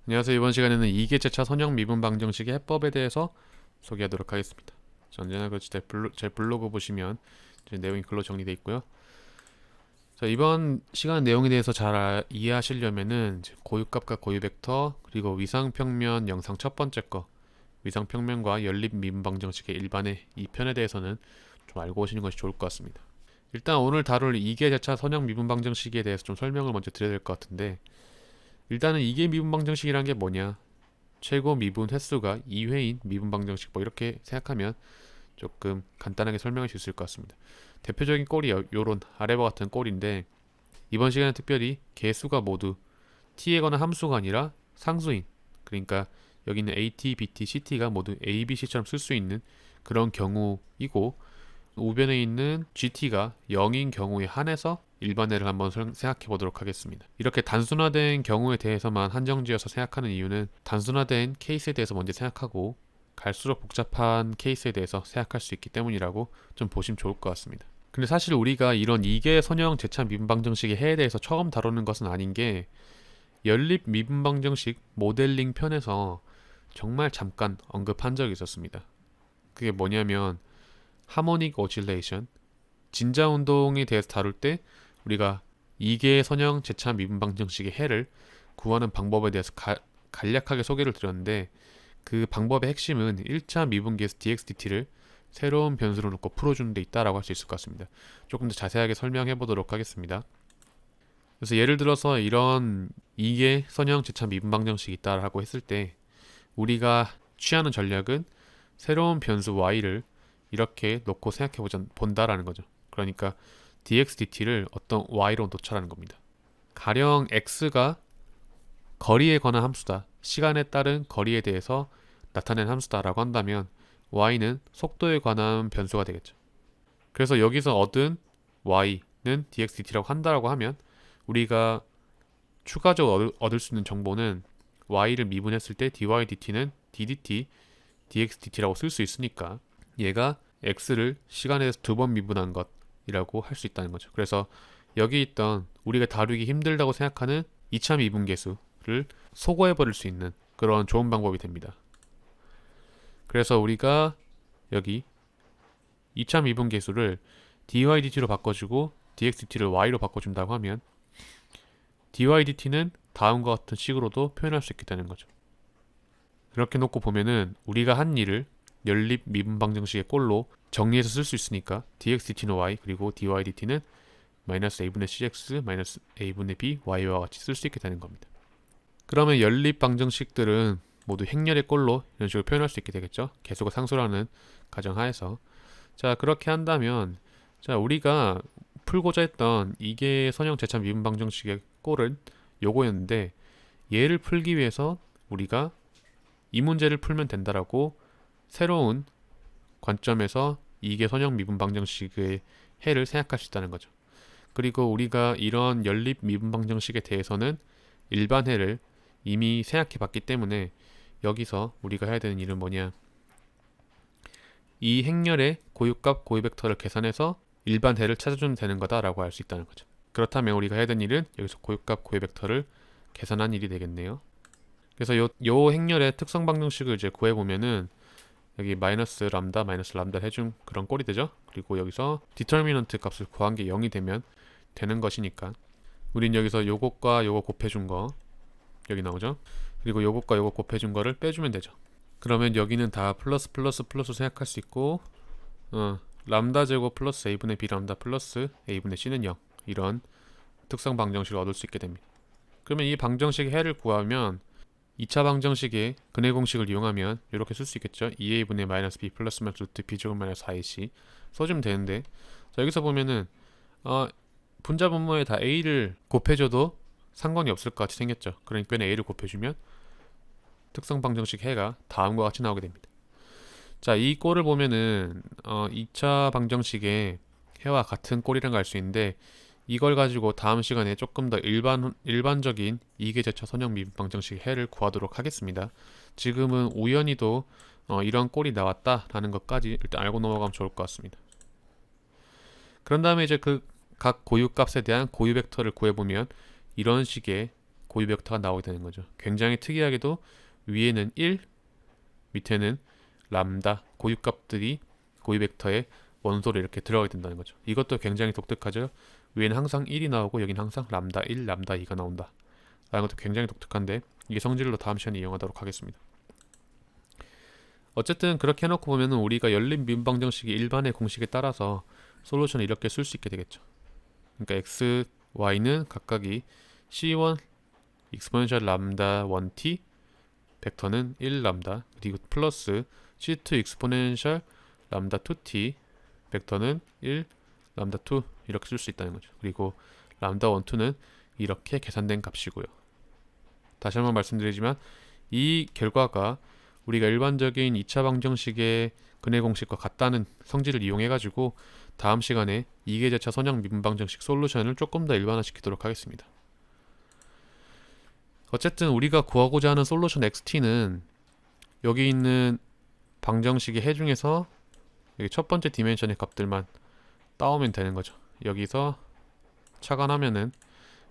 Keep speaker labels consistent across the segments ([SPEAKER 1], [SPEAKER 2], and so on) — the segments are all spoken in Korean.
[SPEAKER 1] 안녕하세요. 이번 시간에는 이계제차 선형 미분 방정식의 해법에 대해서 소개하도록 하겠습니다. 언제나 그렇지 제 블로그 보시면 이제 내용이 글로 정리되어 있고요. 자, 이번 시간 내용에 대해서 잘 이해하시려면은 이제 고유값과 고유벡터 그리고 위상평면 영상 첫 번째 거 위상평면과 연립 미분 방정식의 일반의 이 편에 대해서는 좀 알고 오시는 것이 좋을 것 같습니다. 일단 오늘 다룰 이계제차 선형 미분 방정식에 대해서 좀 설명을 먼저 드려야 될 것 같은데, 일단은 이계 미분 방정식이란 게 뭐냐, 최고 미분 횟수가 2회인 미분 방정식, 뭐 이렇게 생각하면 조금 간단하게 설명할 수 있을 것 같습니다. 대표적인 꼴이 요런 아래와 같은 꼴인데, 이번 시간에 특별히 개수가 모두 t에 관한 함수가 아니라 상수인, 그러니까 여기는 AT, BT, CT가 모두 A, B, C처럼 쓸 수 있는 그런 경우이고, 우변에 있는 GT가 0인 경우에 한해서 일반해를 한번 생각해 보도록 하겠습니다. 이렇게 단순화된 경우에 대해서만 한정지어서 생각하는 이유는 단순화된 케이스에 대해서 먼저 생각하고 갈수록 복잡한 케이스에 대해서 생각할 수 있기 때문이라고 좀 보시면 좋을 것 같습니다. 근데 사실 우리가 이런 이계 선형 제차 미분 방정식의 해에 대해서 처음 다루는 것은 아닌 게, 연립 미분 방정식 모델링 편에서 정말 잠깐 언급한 적이 있었습니다. 그게 뭐냐면 하모닉 오실레이션, 진자 운동에 대해서 다룰 때 우리가 이계 선형 제차 미분 방정식의 해를 구하는 방법에 대해서 간략하게 소개를 드렸는데, 그 방법의 핵심은 1차 미분계수 dx/dt를 새로운 변수로 놓고 풀어주는 데 있다라고 할 수 있을 것 같습니다. 조금 더 자세하게 설명해 보도록 하겠습니다. 그래서 예를 들어서 이런 이계 선형 제차 미분 방정식이 있다라고 했을 때 우리가 취하는 전략은 새로운 변수 y를 이렇게 놓고 생각해 본다라는 거죠. 그러니까 dx/dt를 어떤 y로 놓자라는 겁니다. 가령 x가 거리에 관한 함수다, 시간에 따른 거리에 대해서 나타낸 함수다라고 한다면 y는 속도에 관한 변수가 되겠죠. 그래서 여기서 얻은 y는 dx/dt라고 한다라고 하면 우리가 추가적으로 얻을 수 있는 정보는 y를 미분했을 때 dy/dt는 ddt, dx/dt라고 쓸 수 있으니까 얘가 x를 시간에서 두 번 미분한 것이라고 할 수 있다는 거죠. 그래서 여기 있던 우리가 다루기 힘들다고 생각하는 2차 미분계수를 소거해 버릴 수 있는 그런 좋은 방법이 됩니다. 그래서 우리가 여기 2차 미분계수를 dy/dt로 바꿔주고 dx/dt를 y로 바꿔준다고 하면 dy/dt는 다음과 같은 식으로도 표현할 수 있게 되는 거죠. 이렇게 놓고 보면은 우리가 한 일을 연립 미분 방정식의 꼴로 정리해서 쓸 수 있으니까 dx/dt는 y, 그리고 dy/dt는 마이너스 a분의 cx 마이너스 a분의 b y와 같이 쓸 수 있게 되는 겁니다. 그러면 연립 방정식들은 모두 행렬의 꼴로 이런 식으로 표현할 수 있게 되겠죠. 개수가 상수라는 가정하에서. 자, 그렇게 한다면 자, 우리가 풀고자 했던 이게 선형 제차 미분 방정식의 꼴은 요거였는데, 얘를 풀기 위해서 우리가 이 문제를 풀면 된다라고 새로운 관점에서 이계 선형 미분 방정식의 해를 생각할 수 있다는 거죠. 그리고 우리가 이런 연립 미분 방정식에 대해서는 일반해를 이미 생각해 봤기 때문에 여기서 우리가 해야 되는 일은 뭐냐, 이 행렬의 고유값 고유벡터를 계산해서 일반해를 찾아주면 되는 거다라고 할 수 있다는 거죠. 그렇다면 우리가 해야 되는 일은 여기서 고유값 고유벡터를 계산한 일이 되겠네요. 그래서 요 행렬의 특성 방정식을 이제 구해보면은 여기 마이너스 람다를 해준 그런 꼴이 되죠. 그리고 여기서 디터미넌트 값을 구한 게 0이 되면 되는 것이니까 우린 여기서 요것과 요거 곱해준 거 여기 나오죠. 그리고 요것과 요거 곱해준 거를 빼주면 되죠. 그러면 여기는 다 플러스 생각할 수 있고, 람다 제곱 플러스 a분의 b 람다 플러스 a분의 c는 0, 이런 특성 방정식을 얻을 수 있게 됩니다. 그러면 이 방정식의 해를 구하면 2차 방정식의 근해 공식을 이용하면 이렇게 쓸 수 있겠죠. 2a분의 마이너스 b 플러스 마이너스 루트 b 제곱 마이너스 4ac 써주면 되는데, 자, 여기서 보면은 분자 분모에 다 a를 곱해줘도 상관이 없을 것 같이 생겼죠. 그러니까 a를 곱해주면 특성 방정식 해가 다음과 같이 나오게 됩니다. 자, 이 꼴을 보면은 2차 방정식의 해와 같은 꼴이라는 걸 알 수 있는데, 이걸 가지고 다음 시간에 조금 더 일반적인 이계제차 선형 미분 방정식 해를 구하도록 하겠습니다. 지금은 우연히도 이런 꼴이 나왔다라는 것까지 일단 알고 넘어가면 좋을 것 같습니다. 그런 다음에 이제 그 각 고유값에 대한 고유 벡터를 구해보면 이런 식의 고유 벡터가 나오게 되는 거죠. 굉장히 특이하게도 위에는 1, 밑에는 람다 고유값들이 고유 벡터의 원소로 이렇게 들어가게 된다는 거죠. 이것도 굉장히 독특하죠. 위에는 항상 1이 나오고 여기는 항상 람다 1, 람다 2가 나온다 라는 것도 굉장히 독특한데, 이게 성질로 다음 시간에 이용하도록 하겠습니다. 어쨌든 그렇게 해놓고 보면은 우리가 열린 미분 방정식이 일반의 공식에 따라서 솔루션을 이렇게 쓸 수 있게 되겠죠. 그러니까 x, y는 각각이 c1 익스포넨셜 람다 1t 벡터는 1 람다, 그리고 플러스 c2 익스포넨셜 람다 2t 벡터는 1 람다 2 이렇게 쓸 수 있다는 거죠. 그리고 람다 1, 2는 이렇게 계산된 값이고요. 다시 한번 말씀드리지만 이 결과가 우리가 일반적인 2차 방정식의 근해 공식과 같다는 성질을 이용해 가지고 다음 시간에 이계제차 선형 미분 방정식 솔루션을 조금 더 일반화시키도록 하겠습니다. 어쨌든 우리가 구하고자 하는 솔루션 xt는 여기 있는 방정식의 해 중에서 여기 첫 번째 디멘션의 값들만 따오면 되는 거죠. 여기서 차관하면은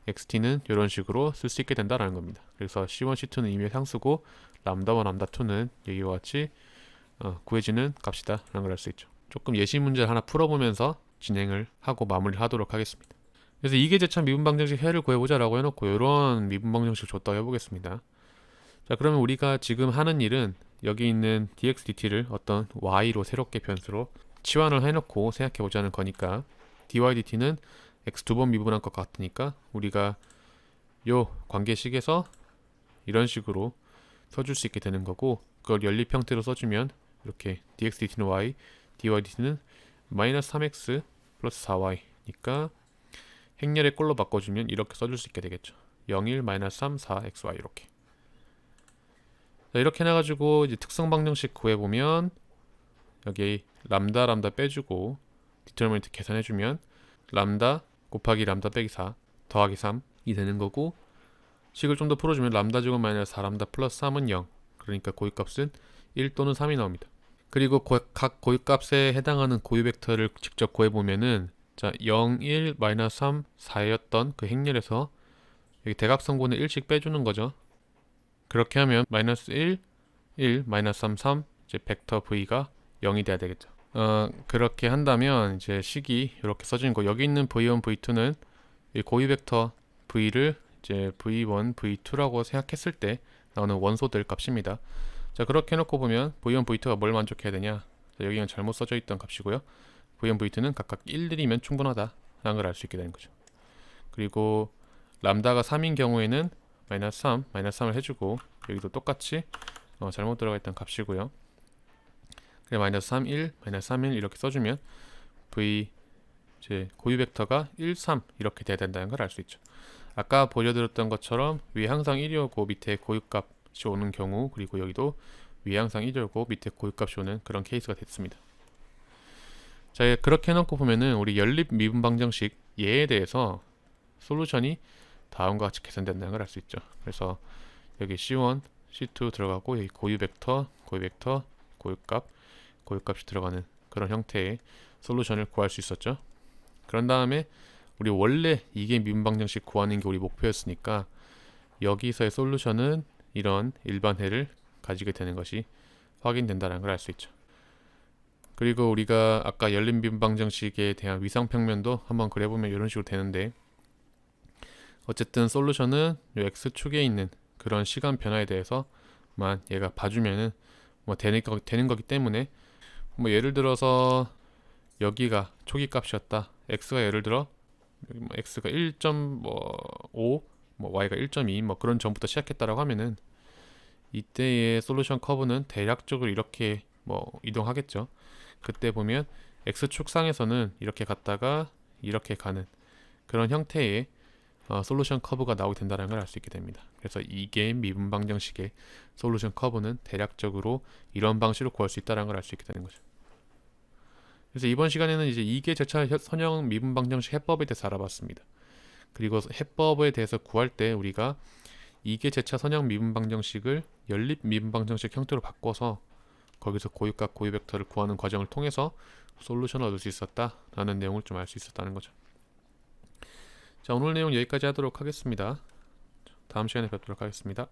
[SPEAKER 1] xt는 이런 식으로 쓸 수 있게 된다라는 겁니다. 그래서 c1, c2는 이미 상수고 람다1, 람다2는 여기와 같이 구해지는 값이다 라는 걸 알 수 있죠. 조금 예시 문제를 하나 풀어보면서 진행을 하고 마무리를 하도록 하겠습니다. 그래서 이계제차 미분방정식 해를 구해보자 라고 해놓고 이런 미분방정식을 줬다고 해보겠습니다. 자, 그러면 우리가 지금 하는 일은 여기 있는 dx dt를 어떤 y로 새롭게 변수로 치환을 해놓고 생각해보자는 거니까, dy dt는 x 두 번 미분한 것 같으니까 우리가 요 관계식에서 이런 식으로 써줄 수 있게 되는 거고, 그걸 연립 형태로 써주면 이렇게 dx dt는 y, dy dt는 마이너스 3x 플러스 4y 니까 행렬의 꼴로 바꿔주면 이렇게 써줄 수 있게 되겠죠. 0, 1, 마이너스 3, 4, xy 이렇게. 자, 이렇게 해놔가지고 이제 특성 방정식 구해보면 여기 람다 빼주고 디터미넌트 계산해주면 람다 곱하기 람다 빼기 4 더하기 3이 되는 거고, 식을 좀 더 풀어주면 람다 제곱 마이너스 4람다 플러스 3은 0, 그러니까 고유값은 1 또는 3이 나옵니다. 그리고 각 고유값에 해당하는 고유 벡터를 직접 구해보면은 자 0, 1, 마이너스 3, 4였던 그 행렬에서 여기 대각선분의 1씩 빼주는 거죠. 그렇게 하면 마이너스 1, 1, 마이너스 3, 3 이제 벡터 v가 0이 돼야 되겠죠. 그렇게 한다면 이제 식이 이렇게 써진 거, 여기 있는 v1, v2는 이 고유 벡터 v를 이제 v1, v2라고 생각했을 때 나오는 원소들 값입니다. 자, 그렇게 해놓고 보면 v1, v2가 뭘 만족해야 되냐? 자, 여기는 잘못 써져 있던 값이고요. v1, v2는 각각 1들이면 충분하다 라는 걸 알 수 있게 되는 거죠. 그리고 람다가 3인 경우에는 마이너스 3, 마이너스 3을 해주고 여기도 똑같이 잘못 들어가 있던 값이고요. 그래 마이너스 3, 1, 마이너스 3, 1 이렇게 써주면 v 이제 고유 벡터가 1, 3 이렇게 돼야 된다는 걸 알 수 있죠. 아까 보여드렸던 것처럼 위에 항상 1이 오고 밑에 고유값이 오는 경우, 그리고 여기도 위에 항상 1이 오고 밑에 고유값이 오는 그런 케이스가 됐습니다. 자, 그렇게 해놓고 보면은 우리 연립 미분 방정식 얘에 대해서 솔루션이 다음과 같이 계산된다는 걸 알 수 있죠. 그래서 여기 C1, C2 들어가고 여기 고유 벡터, 고유값이 들어가는 그런 형태의 솔루션을 구할 수 있었죠. 그런 다음에 우리 원래 이게 미분 방정식 구하는 게 우리 목표였으니까 여기서의 솔루션은 이런 일반해를 가지게 되는 것이 확인된다는 걸 알 수 있죠. 그리고 우리가 아까 열린 미분 방정식에 대한 위상평면도 한번 그려보면 이런 식으로 되는데, 어쨌든 솔루션은 이 x축에 있는 그런 시간 변화에 대해서만 얘가 봐주면은 되는 거기 때문에, 예를 들어서 여기가 초기 값이었다. x가 예를 들어 x가 1.5, y가 1.2 그런 전부터 시작했다라고 하면은 이때의 솔루션 커브는 대략적으로 이렇게 이동하겠죠. 그때 보면 x축 상에서는 이렇게 갔다가 이렇게 가는 그런 형태의 솔루션 커브가 나오게 된다는 걸 알 수 있게 됩니다. 그래서 이게 미분 방정식의 솔루션 커브는 대략적으로 이런 방식으로 구할 수 있다는 걸 알 수 있게 되는 거죠. 그래서 이번 시간에는 이제 이계제차 선형 미분 방정식 해법에 대해서 알아봤습니다. 그리고 해법에 대해서 구할 때 우리가 이계제차 선형 미분 방정식을 연립 미분 방정식 형태로 바꿔서 거기서 고유값, 고유 벡터를 구하는 과정을 통해서 솔루션을 얻을 수 있었다라는 내용을 좀 알 수 있었다는 거죠. 자, 오늘 내용 여기까지 하도록 하겠습니다. 다음 시간에 뵙도록 하겠습니다.